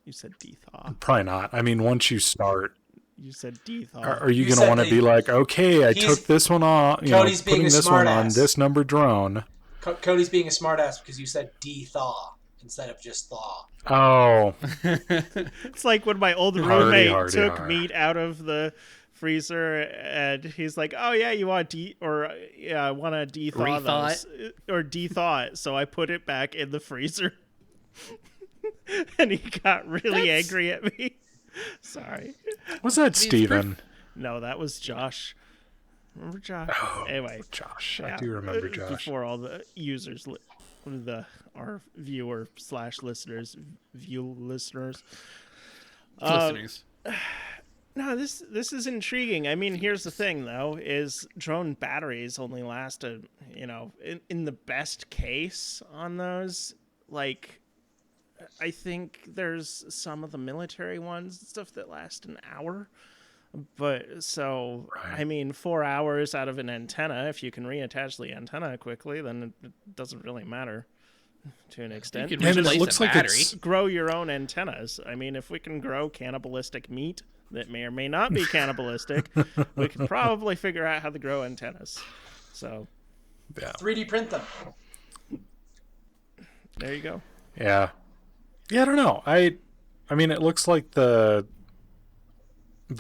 You said de-thaw. Probably not. I mean, once you start... You said de-thaw. Are you going to want to be like, okay, I took this one off, Cody's being putting a this one smartass. on this number drone. Cody's being a smartass because you said de-thaw instead of just thaw. Oh. It's like when my old roommate took meat out of the freezer and he's like, oh yeah, you want I want to de-thaw those. Or de-thaw it. So I put it back in the freezer. And he got really angry at me. Sorry. Was that Steven? No, that was Josh. Remember Josh? Oh, anyway. Josh. I do remember Josh. Before all the users our viewer / listeners, listeners. No, this is intriguing. I mean, here's the thing, though, is drone batteries only last in the best case on those, like, I think there's some of the military ones and stuff that last an hour. But so, right. I mean, 4 hours out of an antenna, if you can reattach the antenna quickly, then it doesn't really matter to an extent. You can replace it looks like battery. Grow your own antennas. I mean, if we can grow cannibalistic meat that may or may not be cannibalistic, we can probably figure out how to grow antennas. So, yeah. 3D print them. There you go. Yeah. Yeah, I don't know. I mean, it looks like the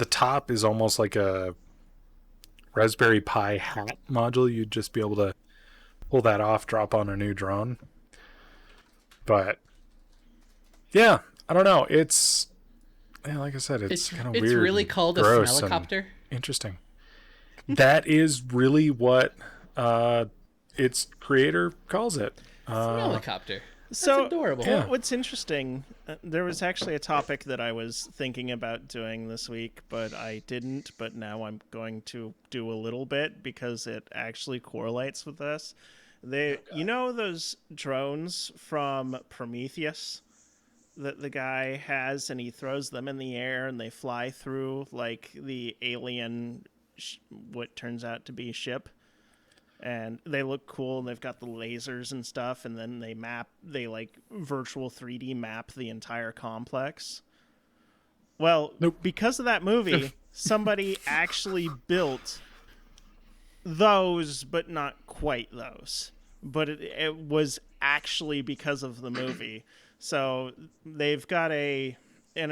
top is almost like a Raspberry Pi hat module. You'd just be able to pull that off, drop on a new drone. But yeah, I don't know. It's like I said, it's kind of weird. It's really called a smellicopter. Interesting. That is really what its creator calls it. Smellicopter. That's so adorable. Yeah. What's interesting, there was actually a topic that I was thinking about doing this week, but I didn't. But now I'm going to do a little bit because it actually correlates with this. You know those drones from Prometheus that the guy has, and he throws them in the air and they fly through like the alien, what turns out to be ship. And they look cool, and they've got the lasers and stuff, and then they like virtual 3D map the entire complex. Well, because of that movie, somebody actually built those, but not quite those. But it was actually because of the movie. So they've got and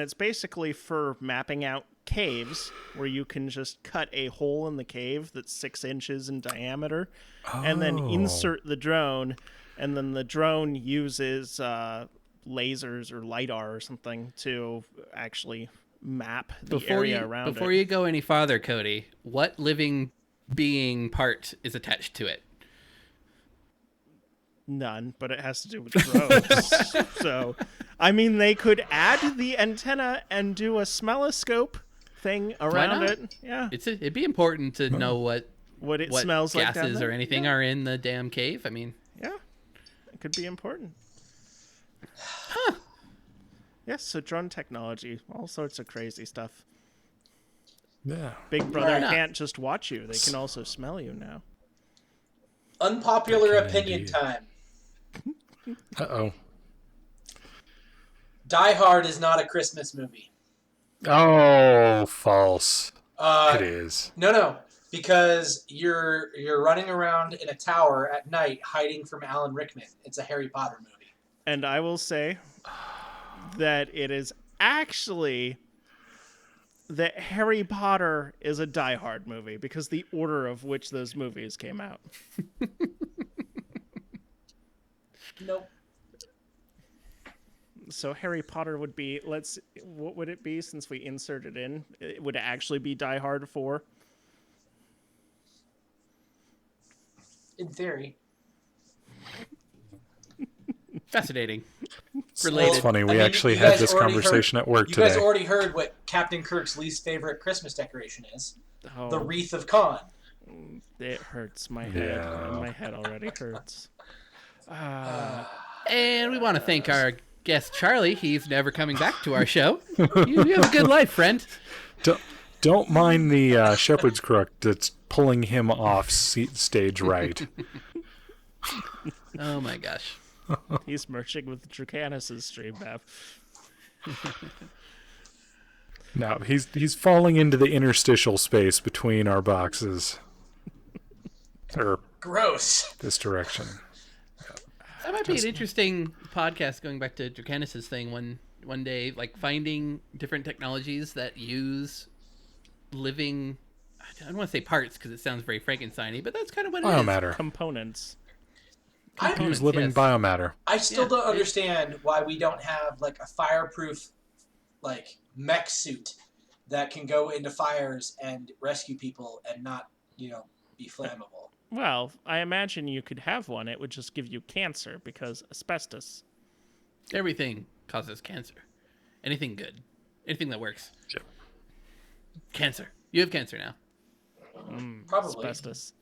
it's basically for mapping out caves where you can just cut a hole in the cave that's 6 inches in diameter and then insert the drone, and then the drone uses lasers or LiDAR or something to actually map the area around it. Before you go any farther, Cody, what living being part is attached to it? None, but it has to do with drones. So, I mean, they could add the antenna and do a smelloscope thing around it. Yeah, it'd be important to know what it smells like. Gases or anything are in the damn cave. I mean, yeah, it could be important. Huh? Yes. So drone technology, all sorts of crazy stuff. Yeah. Big Brother can't just watch you; they can also smell you now. Unpopular opinion time. Uh-oh. Die Hard is not a Christmas movie. Oh, false. It is. No, because you're running around in a tower at night hiding from Alan Rickman. It's a Harry Potter movie. And I will say that it is actually that Harry Potter is a Die Hard movie because the order of which those movies came out. Nope. So Harry Potter would be, what would it be since we inserted in? It would actually be Die Hard 4? In theory. Fascinating. Related. It's funny, we actually had this conversation at work today. You guys already heard what Captain Kirk's least favorite Christmas decoration is. Oh. The Wreath of Khan. It hurts my head. Yeah. My head already hurts. And we want to thank our guest Charlie. He's never coming back to our show. You have a good life, friend. Don't mind the shepherd's crook that's pulling him off stage right. Oh my gosh. He's merging with Dracanis' stream map. No, he's falling into the interstitial space between our boxes. Or gross. This direction. That might be an interesting podcast, going back to Dracanis' thing one day, like finding different technologies that use living, I don't want to say parts because it sounds very Frankenstein-y, but that's kind of what it is. Biomatter. Components. Use living biomatter. I still don't understand why we don't have like a fireproof like mech suit that can go into fires and rescue people and not, be flammable. Well, I imagine you could have one. It would just give you cancer because asbestos. Everything causes cancer. Anything good. Anything that works. Sure. Cancer. You have cancer now. Probably. Asbestos.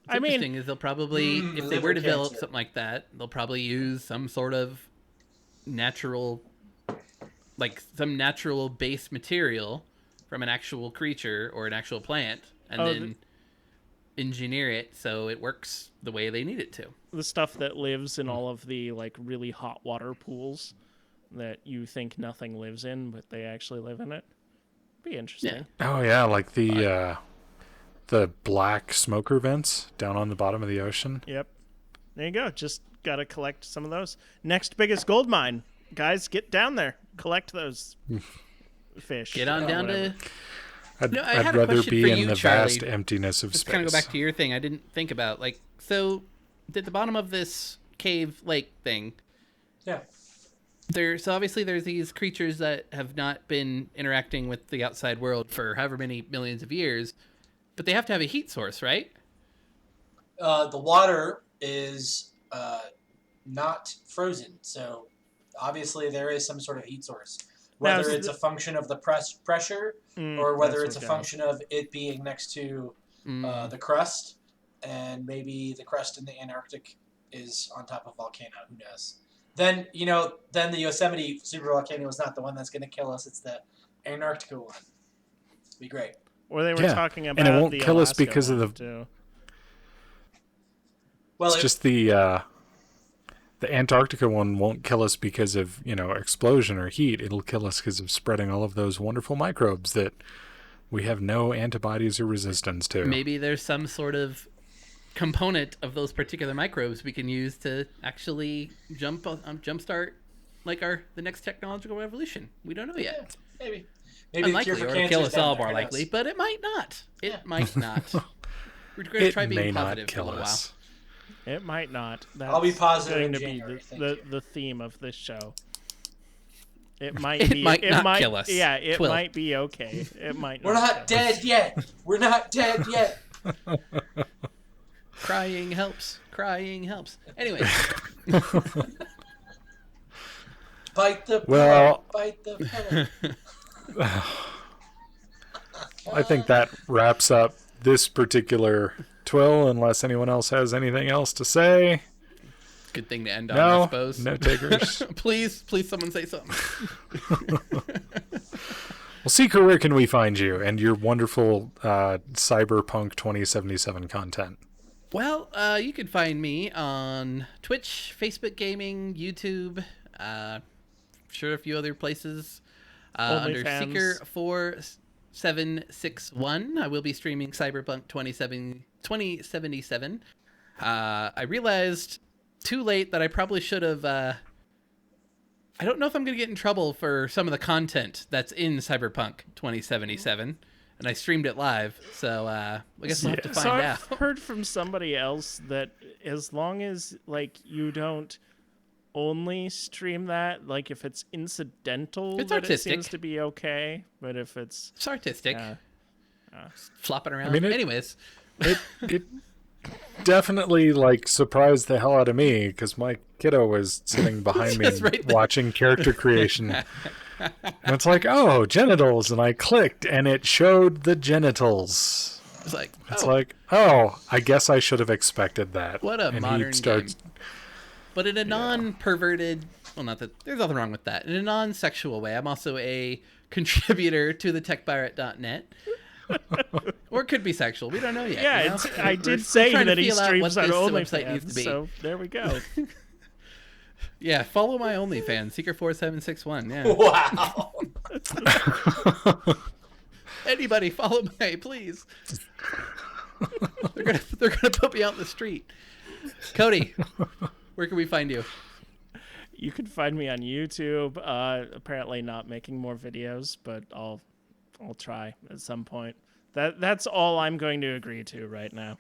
What's interesting is they'll probably, if they liver were to develop cancer. something like that, they'll probably use some sort of natural, like some natural base material from an actual creature or an actual plant, and then engineer it so it works the way they need it to. The stuff that lives in all of the like really hot water pools that you think nothing lives in, but they actually live in it. Be interesting. Yeah. Oh yeah, like the black smoker vents down on the bottom of the ocean. Yep. There you go. Just gotta collect some of those. Next biggest gold mine. Guys, get down there. Collect those fish. Get on down whatever. to... I'd had a rather question be for in you, the Charlie. vast emptiness of Just space. kind of go back to your thing I didn't think about. Like, so at the bottom of this cave lake thing, Yeah. so obviously there's these creatures that have not been interacting with the outside world for however many millions of years, but they have to have a heat source, right? The water is not frozen, so obviously there is some sort of heat source. Now, Whether is it's the- a function of the pressure or whether that's it's a what function of it being next to the crust, and maybe the crust in the Antarctic is on top of a volcano. Who knows? Then the Yosemite supervolcano is not the one that's going to kill us. It's the Antarctica one. It'd be great. Or they were Yeah, talking about and it won't the kill us Alaska because of one, the- too. Well, It's just the Antarctica one won't kill us because of, explosion or heat. It'll kill us because of spreading all of those wonderful microbes that we have no antibodies or resistance to. Maybe there's some sort of component of those particular microbes we can use to actually jumpstart like the next technological revolution. We don't know yet. maybe the Unlikely, cure for or cancer kill is us down all there. more Who likely, knows? but it might not. It Yeah. might not. We're going to It try may being not positive for a kill little while. us. It might not. That's I'll be positive going in to January, be thank the, you. the theme of this show. It might It be. might it not might kill us. Yeah, it TWIL. might be okay. It might. We're not not kill us. dead yet. We're not dead yet. Crying helps. Crying helps. Anyway, Bite the Well- pillow. Bite the pillow. I think that wraps up this particular TWIL, unless anyone else has anything else to say. good thing to end on, I No, suppose. no takers. please, someone say something. Well, Seeker, where can we find you and your wonderful Cyberpunk 2077 content? Well, you can find me on Twitch, Facebook Gaming, YouTube, sure a few other places. Under OnlyFans. Seeker4761, I will be streaming Cyberpunk 2077. I realized too late that I probably should have... I don't know if I'm going to get in trouble for some of the content that's in Cyberpunk 2077. And I streamed it live, so I guess we'll have to find So out. I've heard from somebody else that as long as you don't only stream that, like if it's incidental, It's that artistic. it seems to be okay. But if it's It's artistic. Yeah. Flopping around. mean, Anyways, It definitely surprised the hell out of me because my kiddo was sitting behind me Just right there. watching character creation. And it's like, oh, genitals, and I clicked and it showed the genitals. it's like, It's oh, like, oh, I guess I should have expected that. what a and modern he starts, game. But in a non-perverted, well, not that there's nothing wrong with that. In a non-sexual way, I'm also a contributor to the techpirate.net. Or it could be sexual. We don't know yet. yeah, you know? I We're did say trying to that he feel out streams what on this website needs to OnlyFans. be. So there we go. Yeah, follow my OnlyFans, Seeker4761. Yeah. Wow. Anybody follow me, please. They're gonna put me out in the street. Cody, where can we find you? You can find me on YouTube. Apparently not making more videos, but I'll try at some point. That's all I'm going to agree to right now.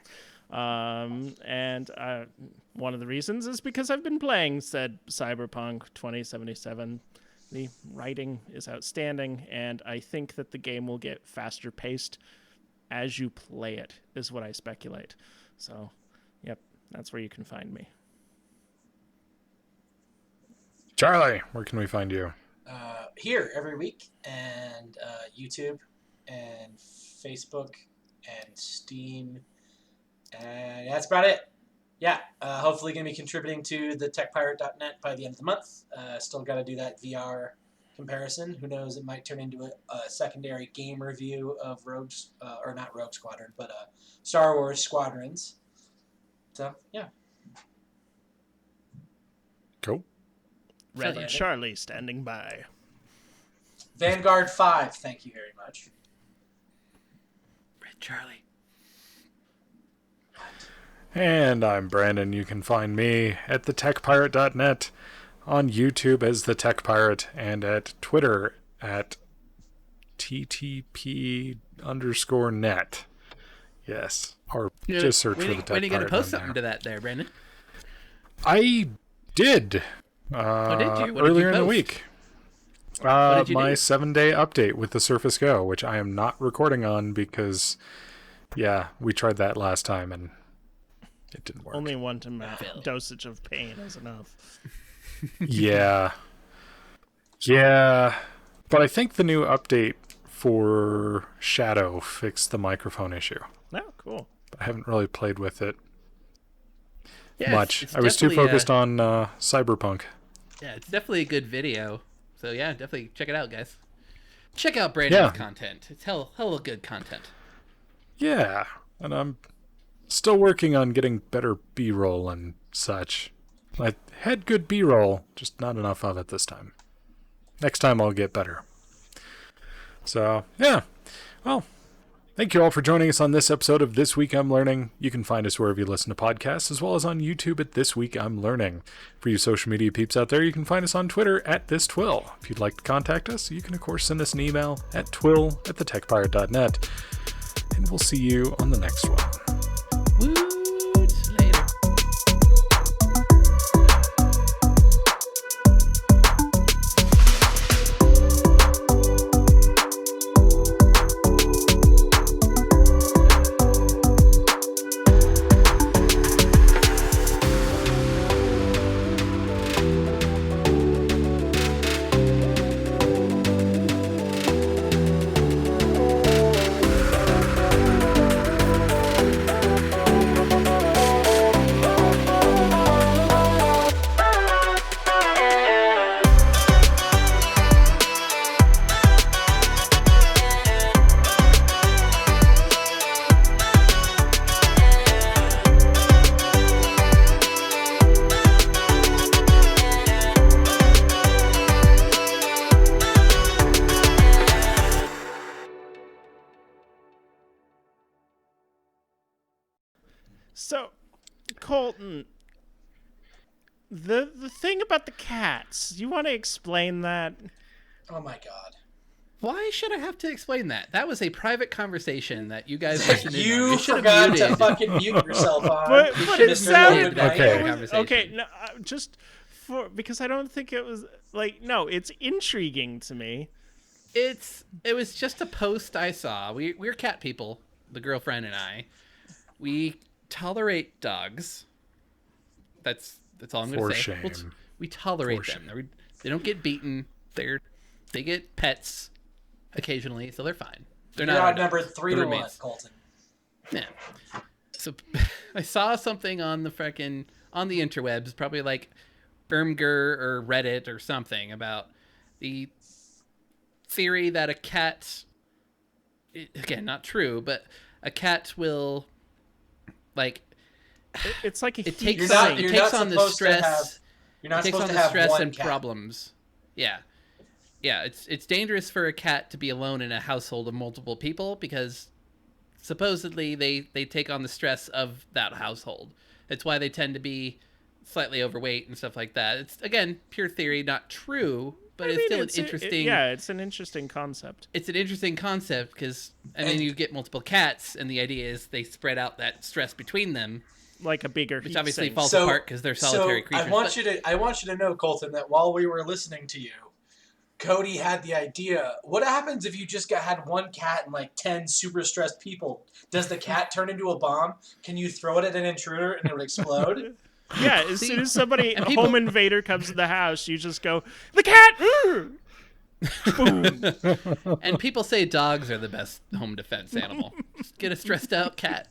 And one of the reasons is because I've been playing said Cyberpunk 2077. The writing is outstanding, and I think that the game will get faster paced as you play it, is what I speculate. So, yep, that's where you can find me. Charlie, where can we find you? Here every week, and YouTube, and Facebook, and Steam, and that's about it. Yeah, hopefully going to be contributing to the techpirate.net by the end of the month. Still got to do that VR comparison. Who knows, it might turn into a secondary game review of or not Rogue Squadron, but Star Wars Squadrons. So, yeah. Cool. Red Charlie standing by. Vanguard 5, thank you very much. Red Charlie. And I'm Brandon. You can find me at thetechpirate.net, on YouTube as The Tech Pirate, and at Twitter at TTP_net. Yes. Or just search for The Tech Pirate. When are you going to post something to that there, Brandon? I did. Did you? Earlier in the week. My do? 7-day update with the Surface Go, which I am not recording on because, yeah, we tried that last time and it didn't work. Only one dosage of pain is enough. Yeah. Yeah. But I think the new update for Shadow fixed the microphone issue. Oh, cool. I haven't really played with it much. I was too focused on Cyberpunk. Yeah, it's definitely a good video. So yeah, definitely check it out, guys. Check out Brandon's content. It's hella good content. Yeah, and I'm still working on getting better B-roll and such. I had good B-roll, just not enough of it this time. Next time I'll get better. So, yeah. Well, thank you all for joining us on this episode of This Week I'm Learning. You can find us wherever you listen to podcasts, as well as on YouTube at This Week I'm Learning. For you social media peeps out there, you can find us on Twitter at ThisTwil. If you'd like to contact us, you can, of course, send us an email at twil@thetechpirate.net. And we'll see you on the next one. Woot! Later. So, Colton, the thing about the cats, you want to explain that? Oh my god. Why should I have to explain that? That was a private conversation that you guys listened to. You forgot to fucking mute yourself on. But it sounded Okay. No, just because I don't think it was no. It's intriguing to me. It was just a post I saw. We're cat people, the girlfriend and I. We tolerate dogs. That's all I'm going to say. For shame. We tolerate them. They don't get beaten. They get pets occasionally, so they're fine. They're not outnumbered 3-1, Colton. Yeah. So I saw something on the interwebs, probably like Irmgr or Reddit or something, about the theory that a cat, again, not true, but a cat will it's like it takes on the stress. You're not it takes supposed on to the have stress one and cat. problems. Yeah. It's dangerous for a cat to be alone in a household of multiple people because supposedly they take on the stress of that household. It's why they tend to be slightly overweight and stuff like that. It's, again, pure theory, not true, but it's still an interesting... it's an interesting concept. It's an interesting concept because, and then you get multiple cats, and the idea is they spread out that stress between them. Like a bigger which obviously falls apart because they're solitary creatures. I want you to know, Colton, that while we were listening to you, Cody had the idea. What happens if you just had one cat and like 10 super stressed people? Does the cat turn into a bomb? Can you throw it at an intruder and it would explode? Yeah, as soon as a home invader comes to the house, you just go, the cat! Boom. And people say dogs are the best home defense animal. Just get a stressed out cat.